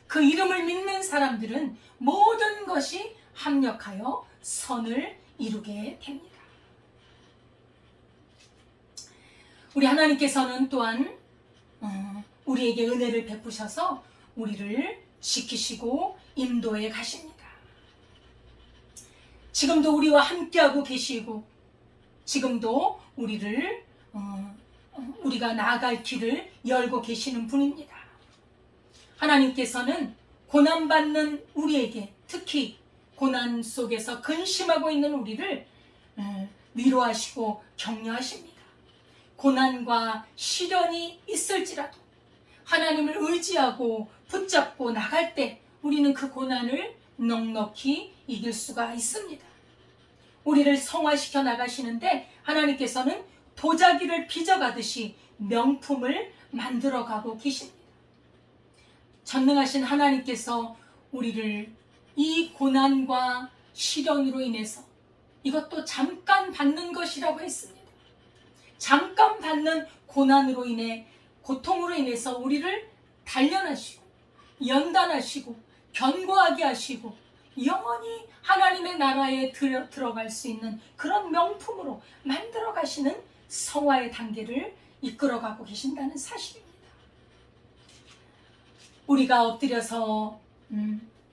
Speaker 2: 그 이름을 믿는 사람들은 모든 것이 합력하여 선을 이루게 됩니다. 우리 하나님께서는 또한 우리에게 은혜를 베푸셔서 우리를 지키시고 인도해 가십니다. 지금도 우리와 함께하고 계시고 지금도 우리가 나아갈 길을 열고 계시는 분입니다. 하나님께서는 고난받는 우리에게 특히 고난 속에서 근심하고 있는 우리를 위로하시고 격려하십니다. 고난과 시련이 있을지라도 하나님을 의지하고 붙잡고 나갈 때 우리는 그 고난을 넉넉히 이길 수가 있습니다. 우리를 성화시켜 나가시는데 하나님께서는 도자기를 빚어가듯이 명품을 만들어가고 계십니다. 전능하신 하나님께서 우리를 이 고난과 시련으로 인해서 이것도 잠깐 받는 것이라고 했습니다. 잠깐 받는 고난으로 인해 고통으로 인해서 우리를 단련하시고 연단하시고 견고하게 하시고 영원히 하나님의 나라에 들어갈 수 있는 그런 명품으로 만들어 가시는 성화의 단계를 이끌어가고 계신다는 사실입니다. 우리가 엎드려서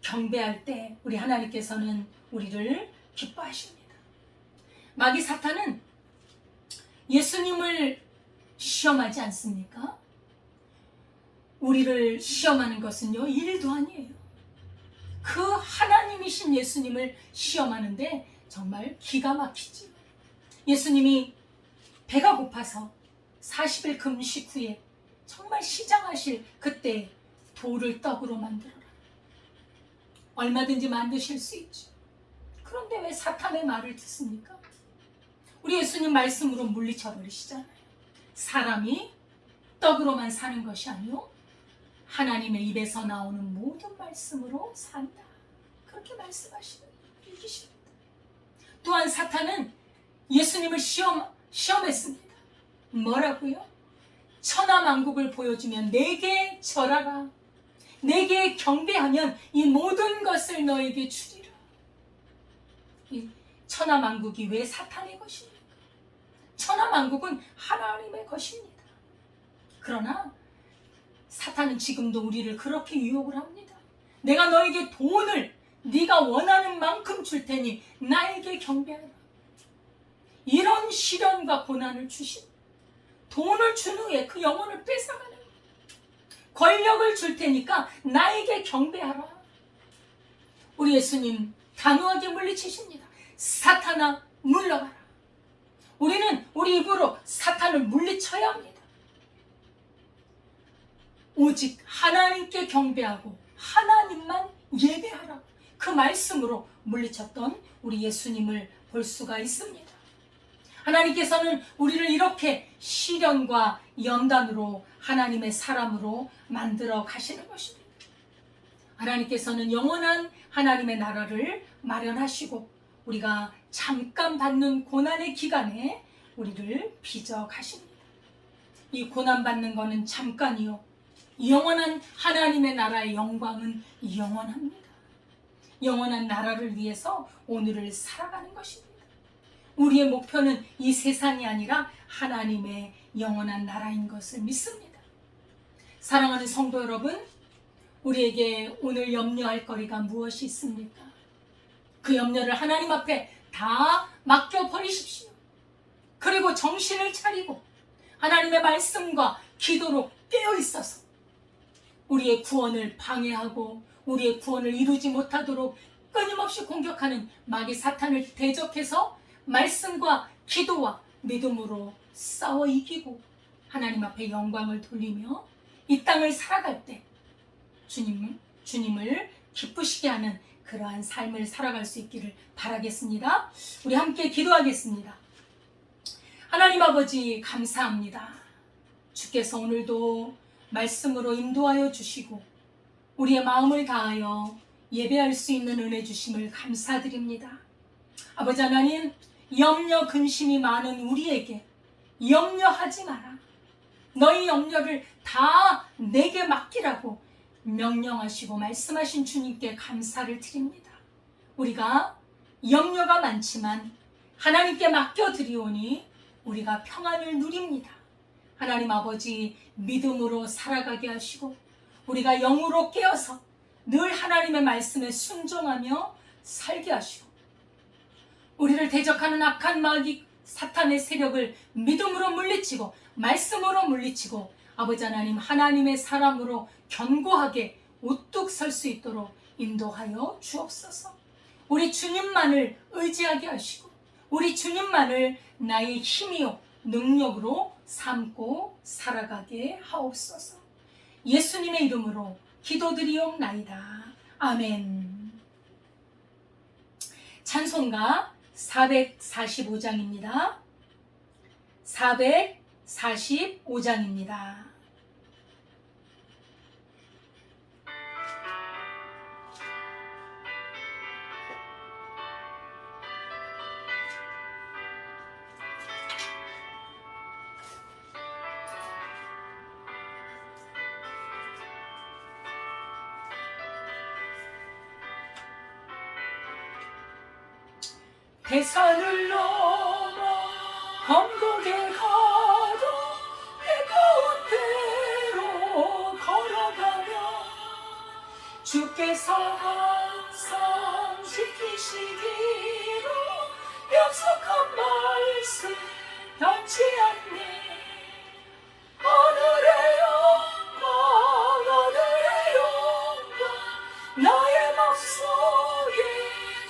Speaker 2: 경배할 때 우리 하나님께서는 우리를 기뻐하십니다. 마귀 사탄은 예수님을 시험하지 않습니까? 우리를 시험하는 것은요, 일도 아니에요. 그 하나님이신 예수님을 시험하는데 정말 기가 막히지. 예수님이 배가 고파서 40일 금식 후에 정말 시장하실 그때 돌을 떡으로 만들어라. 얼마든지 만드실 수 있죠. 그런데 왜 사탄의 말을 듣습니까? 우리 예수님 말씀으로 물리쳐버리시잖아요. 사람이 떡으로만 사는 것이 아니요 하나님의 입에서 나오는 모든 말씀으로 산다. 그렇게 말씀하시는 분이십니다. 또한 사탄은 예수님을 시험했습니다. 뭐라고요? 천하만국을 보여주면 내게 절하라. 내게 경배하면 이 모든 것을 너에게 주리라. 이 천하만국이 왜 사탄의 것입니까? 천하만국은 하나님의 것입니다. 그러나 사탄은 지금도 우리를 그렇게 유혹을 합니다. 내가 너에게 돈을 네가 원하는 만큼 줄 테니 나에게 경배하라. 이런 시련과 고난을 주신 돈을 준 후에 그 영혼을 뺏어가는 권력을 줄 테니까 나에게 경배하라. 우리 예수님 단호하게 물리치십니다. 사탄아 물러가라. 우리는 우리 입으로 사탄을 물리쳐야 합니다. 오직 하나님께 경배하고 하나님만 예배하라. 그 말씀으로 물리쳤던 우리 예수님을 볼 수가 있습니다. 하나님께서는 우리를 이렇게 시련과 연단으로 하나님의 사람으로 만들어 가시는 것입니다. 하나님께서는 영원한 하나님의 나라를 마련하시고 우리가 잠깐 받는 고난의 기간에 우리를 빚어 가십니다. 이 고난 받는 것은 잠깐이요, 영원한 하나님의 나라의 영광은 영원합니다. 영원한 나라를 위해서 오늘을 살아가는 것입니다. 우리의 목표는 이 세상이 아니라 하나님의 영원한 나라인 것을 믿습니다. 사랑하는 성도 여러분, 우리에게 오늘 염려할 거리가 무엇이 있습니까? 그 염려를 하나님 앞에 다 맡겨버리십시오. 그리고 정신을 차리고 하나님의 말씀과 기도로 깨어있어서 우리의 구원을 방해하고 우리의 구원을 이루지 못하도록 끊임없이 공격하는 마귀 사탄을 대적해서 말씀과 기도와 믿음으로 싸워 이기고 하나님 앞에 영광을 돌리며 이 땅을 살아갈 때 주님을 기쁘시게 하는 그러한 삶을 살아갈 수 있기를 바라겠습니다. 우리 함께 기도하겠습니다. 하나님 아버지 감사합니다. 주께서 오늘도 말씀으로 인도하여 주시고 우리의 마음을 다하여 예배할 수 있는 은혜 주심을 감사드립니다. 아버지 하나님, 염려 근심이 많은 우리에게 염려하지 마라, 너희 염려를 다 내게 맡기라고 명령하시고 말씀하신 주님께 감사를 드립니다. 우리가 염려가 많지만 하나님께 맡겨드리오니 우리가 평안을 누립니다. 하나님 아버지, 믿음으로 살아가게 하시고 우리가 영으로 깨어서 늘 하나님의 말씀에 순종하며 살게 하시고 우리를 대적하는 악한 마귀 사탄의 세력을 믿음으로 물리치고 말씀으로 물리치고 아버지 하나님, 하나님의 사람으로 견고하게 우뚝 설 수 있도록 인도하여 주옵소서. 우리 주님만을 의지하게 하시고 우리 주님만을 나의 힘이요 능력으로 삼고 살아가게 하옵소서. 예수님의 이름으로 기도드리옵나이다. 아멘. 찬송가 445장입니다. 445장입니다. 대산을 넘어 언덕에 가도 가까운 데로 걸어가며 주께서 항상 지키시기로 약속한 말씀 변치 않네. 오늘의 영광, 오늘의 영광, 나의 맘속에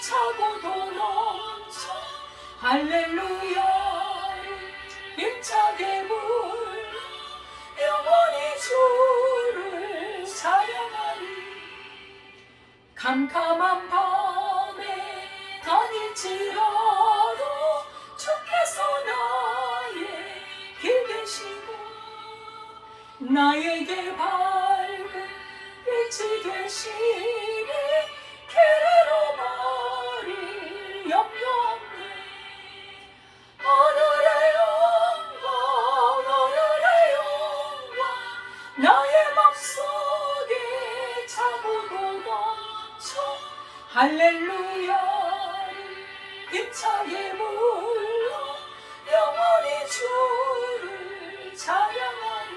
Speaker 2: 차고도 넘쳐 할렐루야 힘차게 불러 영원히 주를 찬양하리. 캄캄한 밤에 다닐지라도 주께서 나의 길 되시고 나에게 밝은 빛이 되시니 계례로 말이 염려 없네. 오늘의 영광, 오늘의 영광, 나의 맘속에 차고도 넘쳐 할렐루야 힘차게 불러 영원히 주를 찬양하리.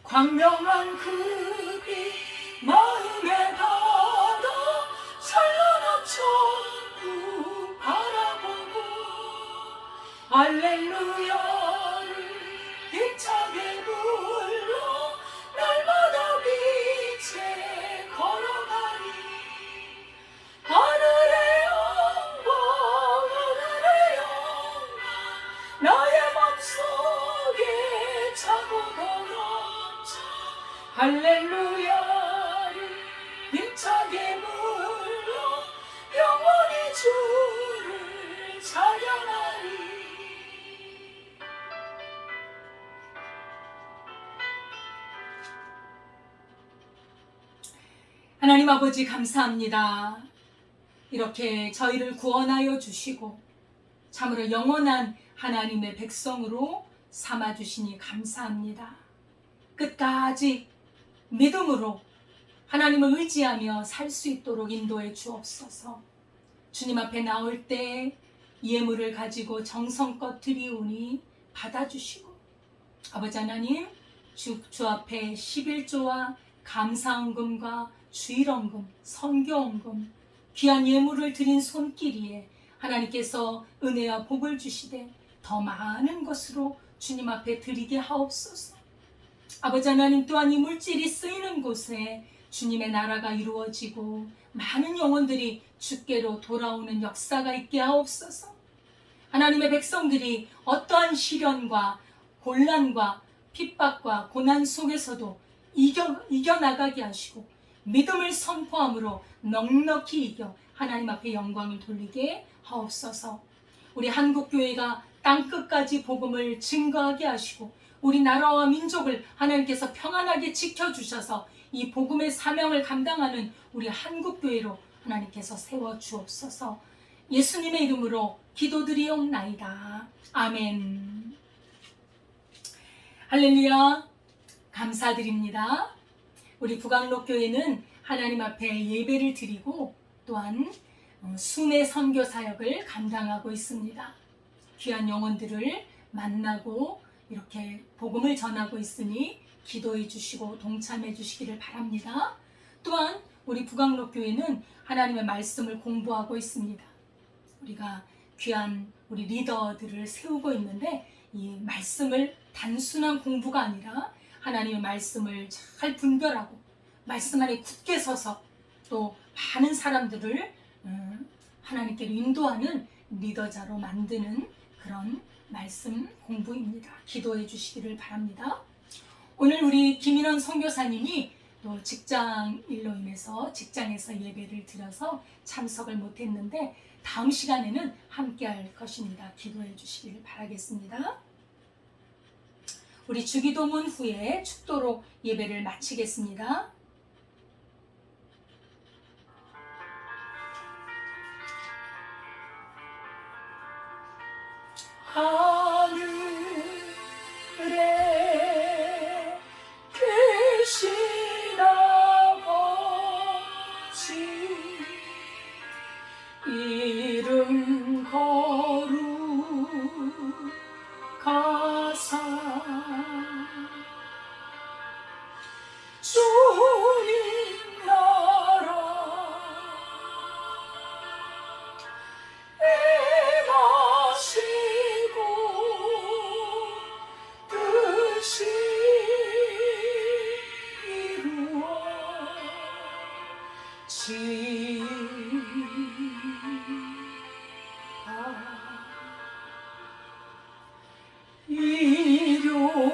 Speaker 2: 광명한 그 빛 마음에 닫아 찬란한 천국 바라보고 할렐루야를 힘차게 불러 날마다 빛에 걸어가리. 하늘의 영광 하늘의 영광 나의 맘속에 차고도 넘쳐 할렐루야를 힘차게 불러 영원히 주를 찬양하리. 하나님 아버지 감사합니다. 이렇게 저희를 구원하여 주시고 참으로 영원한 하나님의 백성으로 삼아주시니 감사합니다. 끝까지 믿음으로 하나님을 의지하며 살 수 있도록 인도해 주옵소서. 주님 앞에 나올 때 예물을 가지고 정성껏 드리우니 받아주시고 아버지 하나님 주 앞에 11조와 감사헌금과 주일헌금, 선교헌금 귀한 예물을 드린 손길이에 하나님께서 은혜와 복을 주시되 더 많은 것으로 주님 앞에 드리게 하옵소서. 아버지 하나님 또한 이 물질이 쓰이는 곳에 주님의 나라가 이루어지고 많은 영혼들이 주께로 돌아오는 역사가 있게 하옵소서. 하나님의 백성들이 어떠한 시련과 곤란과 핍박과 고난 속에서도 이겨나가게 하시고 믿음을 선포함으로 넉넉히 이겨 하나님 앞에 영광을 돌리게 하옵소서. 우리 한국교회가 땅끝까지 복음을 증거하게 하시고 우리 나라와 민족을 하나님께서 평안하게 지켜주셔서 이 복음의 사명을 감당하는 우리 한국교회로 하나님께서 세워주옵소서. 예수님의 이름으로 기도드리옵나이다. 아멘. 할렐루야. 감사드립니다. 우리 북악록교회는 하나님 앞에 예배를 드리고 또한 순회 선교 사역을 감당하고 있습니다. 귀한 영혼들을 만나고 이렇게 복음을 전하고 있으니 기도해 주시고 동참해 주시기를 바랍니다. 또한 우리 북악록교회는 하나님의 말씀을 공부하고 있습니다. 우리가 귀한 우리 리더들을 세우고 있는데 이 말씀을 단순한 공부가 아니라 하나님의 말씀을 잘 분별하고 말씀 안에 굳게 서서 또 많은 사람들을 하나님께로 인도하는 리더자로 만드는 그런 말씀 공부입니다. 기도해 주시기를 바랍니다. 오늘 우리 김인원 선교사님이 또 직장 일로 인해서 직장에서 예배를 드려서 참석을 못했는데 다음 시간에는 함께 할 것입니다. 기도해 주시기를 바라겠습니다. 우리 주기도문 후에 축도로 예배를 마치겠습니다. 하늘에 계신 아버지 이름 거룩하사 주님 나라 임하시고 뜻이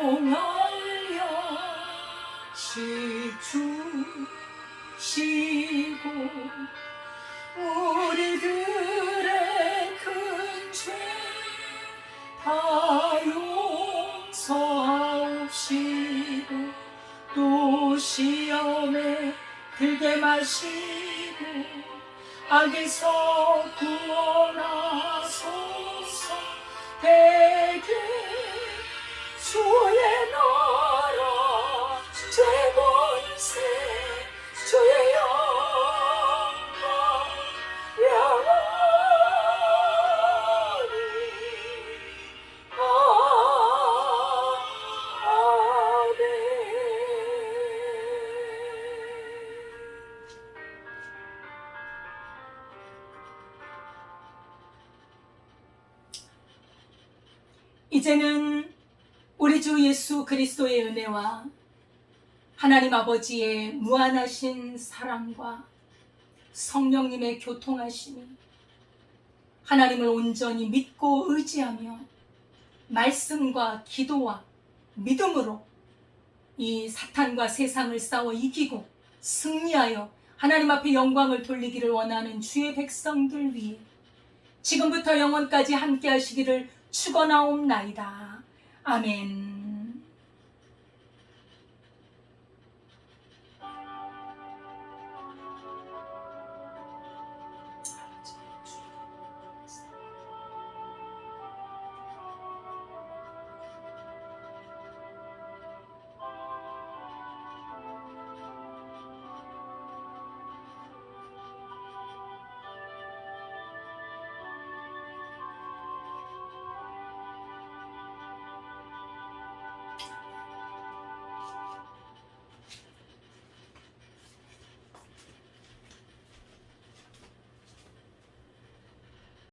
Speaker 2: 일용하여 시주시고 우리들의 큰 죄 다 용서하옵시고 또 시험에 들게 마시고 악에서 구원하소서. 대개 주의 나라 죄권세 주의 영광 영원히 아멘. 이제는 우리 주 예수 그리스도의 은혜와 하나님 아버지의 무한하신 사랑과 성령님의 교통하심이 하나님을 온전히 믿고 의지하며 말씀과 기도와 믿음으로 이 사탄과 세상을 싸워 이기고 승리하여 하나님 앞에 영광을 돌리기를 원하는 주의 백성들 위해 지금부터 영원까지 함께 하시기를 축원하옵나이다. 아멘.